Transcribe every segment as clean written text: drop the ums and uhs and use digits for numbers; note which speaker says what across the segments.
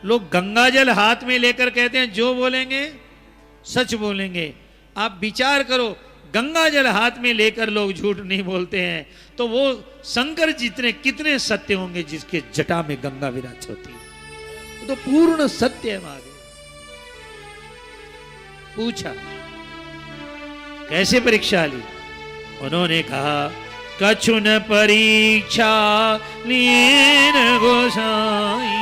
Speaker 1: लोग गंगा जल हाथ में लेकर कहते हैं जो बोलेंगे सच बोलेंगे। आप विचार करो, गंगा जल हाथ में लेकर लोग झूठ नहीं बोलते हैं, तो वो शंकर जितने कितने सत्य होंगे जिसके जटा में गंगा विराज होती है। वो तो पूर्ण सत्य है। महादेव पूछा कैसे परीक्षा ली? उन्होंने कहा कछु न परीक्षा लीन गोसाई,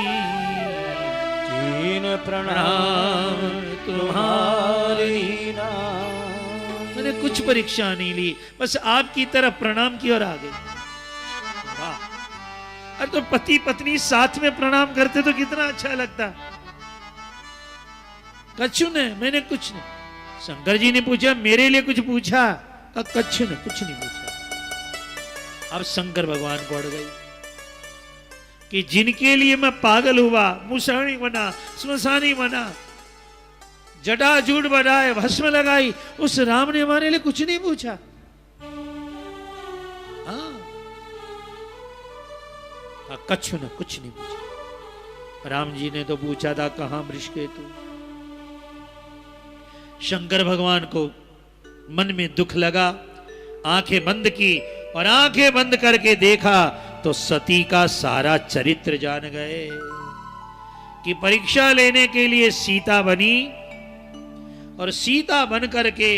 Speaker 2: दीन प्रणाम तुम्हारी नाम।
Speaker 1: मैंने कुछ परीक्षा नहीं ली, बस आपकी तरफ प्रणाम की और आ गई। वाह! अरे तो पति पत्नी साथ में प्रणाम करते तो कितना अच्छा लगता। कछु ने, मैंने कुछ नहीं। शंकर जी ने पूछा मेरे लिए कुछ पूछा? कछु ने कुछ नहीं पूछा। अब शंकर भगवान को अड़ गई कि जिनके लिए मैं पागल हुआ, मुसाणी बना, स्मशानी बना, जटाजूट बनाए, भस्म लगाई, उस राम ने हमारे लिए कुछ नहीं पूछा। हाँ, कछु ने कुछ नहीं पूछा। राम जी ने तो पूछा था कहां वृषकेतु। शंकर भगवान को मन में दुख लगा, आंखें बंद की और आंखें बंद करके देखा तो सती का सारा चरित्र जान गए कि परीक्षा लेने के लिए सीता बनी और सीता बन करके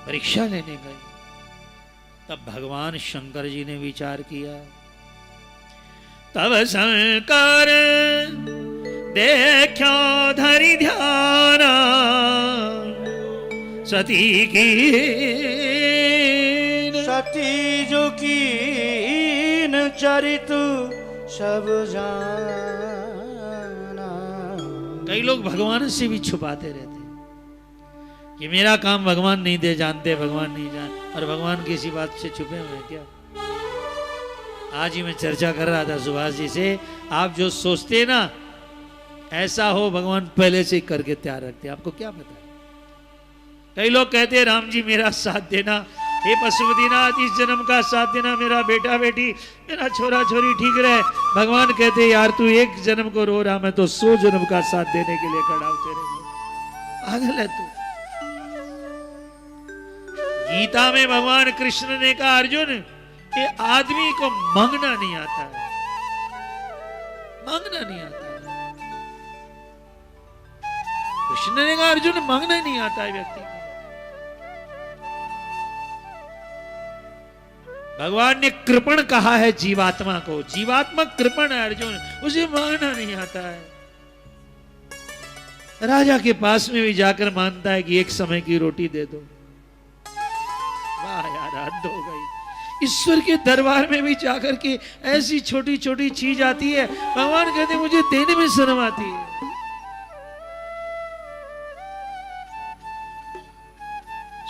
Speaker 1: परीक्षा लेने गए। तब भगवान शंकर जी ने विचार किया, तब शंकर देखो धरि ध्यान सती की,
Speaker 2: सती जो कीन चरित सब जाना।
Speaker 1: कई लोग भगवान से भी छुपाते रहते हैं कि मेरा काम भगवान नहीं दे जानते, भगवान नहीं जान, और भगवान किसी बात से छुपे हुए हैं क्या? आज ही मैं चर्चा कर रहा था सुभाष जी से, आप जो सोचते हैं ना ऐसा हो, भगवान पहले से ही करके तैयार रखते हैं। आपको क्या पता है? कई लोग कहते हैं राम जी मेरा साथ देना, हे पशुपतिनाथ इस जन्म का साथ देना, मेरा बेटा बेटी, मेरा छोरा छोरी ठीक रहे। भगवान कहते हैं यार तू एक जन्म को रो रहा, मैं तो 100 जन्म का साथ देने के लिए खड़ा हूं तेरे को। पागल है तू। गीता में भगवान कृष्ण ने कहा अर्जुन ये आदमी को मांगना नहीं आता है, मांगना नहीं आता है। कृष्ण ने कहा अर्जुन मांगना नहीं आता है व्यक्ति को। भगवान ने कृपण कहा है जीवात्मा को, जीवात्मा कृपण है अर्जुन, उसे मांगना नहीं आता है। राजा के पास में भी जाकर मानता है कि एक समय की रोटी दे दो। वाह यार हद हो गई। ईश्वर के दरबार में भी जाकर के ऐसी छोटी छोटी चीज आती है, भगवान कहते मुझे देने में शर्म आती है।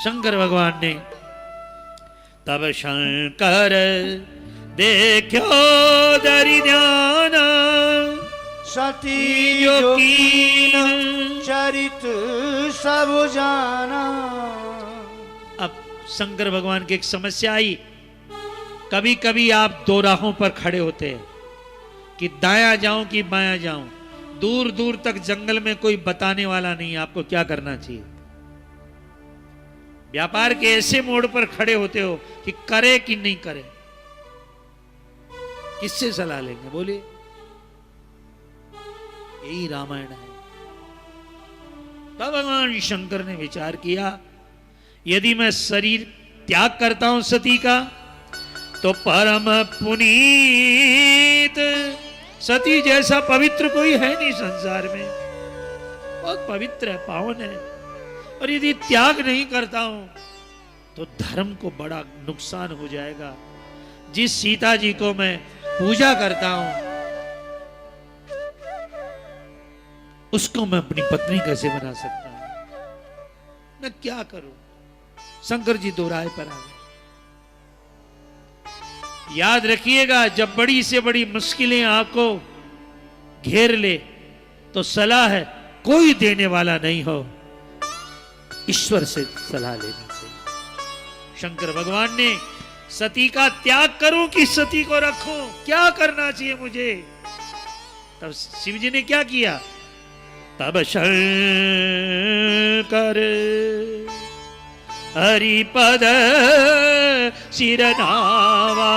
Speaker 1: शंकर भगवान ने तब शंकर देखो धरि ध्यान
Speaker 2: सती जो कीन चरित सब जाना।
Speaker 1: अब शंकर भगवान की एक समस्या आई, कभी कभी आप दो राहों पर खड़े होते हैं कि दायां जाऊं कि बायां जाऊं, दूर दूर तक जंगल में कोई बताने वाला नहीं, आपको क्या करना चाहिए। व्यापार के ऐसे मोड़ पर खड़े होते हो कि करे कि नहीं करे, किससे सलाह लेंगे बोलिए। यही रामायण है। तब भगवान शंकर ने विचार किया यदि मैं शरीर त्याग करता हूं सती का तो परम पुनीत, सती जैसा पवित्र कोई है नहीं संसार में, बहुत पवित्र है, पावन है। और यदि त्याग नहीं करता हूं तो धर्म को बड़ा नुकसान हो जाएगा। जिस सीता जी को मैं पूजा करता हूं उसको मैं अपनी पत्नी कैसे बना सकता हूं? मैं क्या करूं? शंकर जी दो राय पर आ गए। याद रखिएगा जब बड़ी से बड़ी मुश्किलें आपको घेर ले तो सलाह है कोई देने वाला नहीं हो, ईश्वर से सलाह लेनी चाहिए। शंकर भगवान ने सती का त्याग करूं कि सती को रखूं, क्या करना चाहिए मुझे? तब शिव जी ने क्या किया? तब शंकर हरिपद सिरनावा,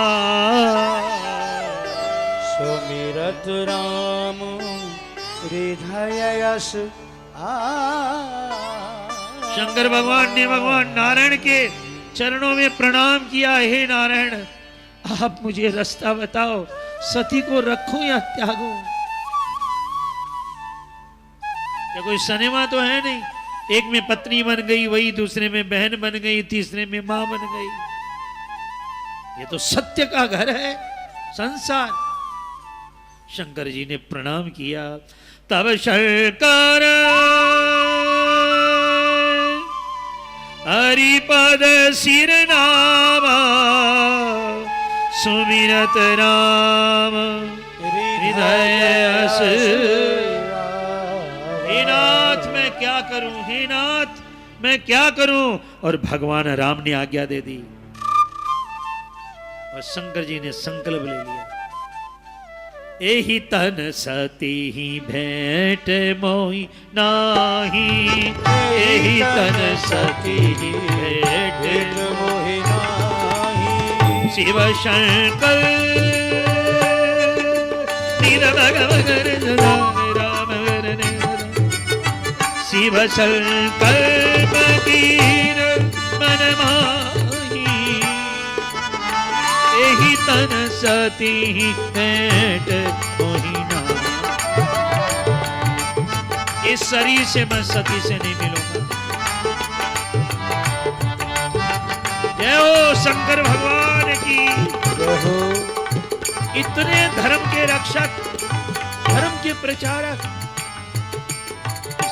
Speaker 2: सुमिरत राम हृदय यश
Speaker 1: शंकर भगवान ने भगवान नारायण के चरणों में प्रणाम किया। हे नारायण, आप मुझे रास्ता बताओ, सती को रखूं या त्यागूं? या कोई सनेमा तो है नहीं, एक में पत्नी बन गई, वही दूसरे में बहन बन गई, तीसरे में मां बन गई। ये तो सत्य का घर है संसार। शंकर जी ने प्रणाम किया। तब शंकर हरिपद सिर नामा, सुमिरत राम हृदय यश। हे नाथ मैं क्या करूं, हे नाथ मैं क्या करूं? और भगवान राम ने आज्ञा दे दी और शंकर जी ने संकल्प ले लिया। एहि तन सती ही भेंट मोहि नाही, एहि तन सती ही भेंट
Speaker 2: मोहि नाही।
Speaker 1: शिव शंकर नीर भगवगर राम वरने, शिव संकल्प कीन मन माही, एहि तन सती भेंट मोहि नाही। इस शरीर से मैं सती से नहीं मिलूंगा। जय हो शंकर भगवान की। इतने धर्म के रक्षक, धर्म के प्रचारक,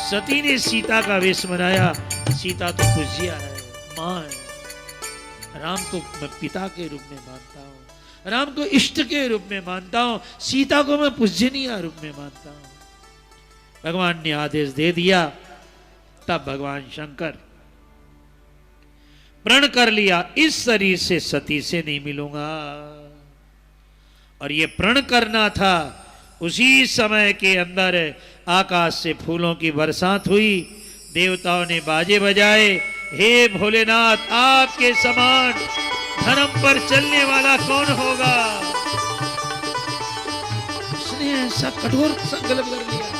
Speaker 1: सती ने सीता का वेश बनाया। सीता तो पूज्या है, मां है। राम को मैं पिता के रूप में मानता हूं, राम को इष्ट के रूप में मानता हूं, सीता को मैं पूजनीय रूप में मानता हूं। भगवान ने आदेश दे दिया। तब भगवान शंकर प्रण कर लिया, इस शरीर से सती से नहीं मिलूंगा। और ये प्रण करना था। उसी समय के अंदर आकाश से फूलों की बरसात हुई, देवताओं ने बाजे बजाए। हे भोलेनाथ, आपके समान धर्म पर चलने वाला कौन होगा? उसने ऐसा कठोर संकल्प कर लिया।